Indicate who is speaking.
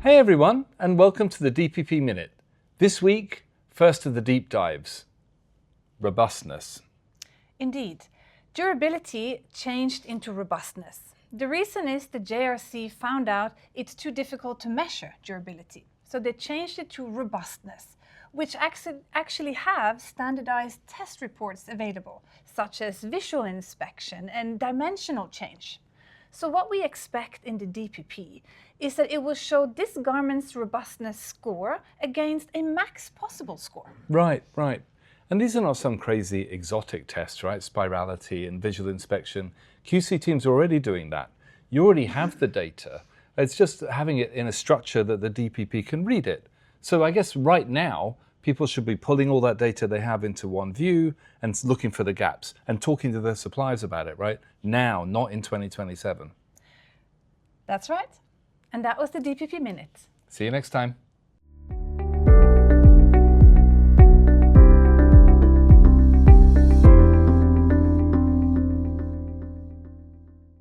Speaker 1: Hey everyone, and welcome to the DPP Minute. This week, first of the deep dives, robustness.
Speaker 2: Indeed, durability changed into robustness. The reason is the JRC found out it's too difficult to measure durability. So they changed it to robustness, which actually have standardized test reports available, such as visual inspection and dimensional change. So what we expect in the DPP is that it will show this garment's robustness score against a max possible score.
Speaker 1: Right. And these are not some crazy exotic tests, right? Spirality and visual inspection. QC teams are already doing that. You already have the data. It's just having it in a structure that the DPP can read it. So I guess right now, people should be pulling all that data they have into one view and looking for the gaps and talking to their suppliers about it, right? Now, not in 2027.
Speaker 2: That's right. And that was the DPP Minute.
Speaker 1: See you next time.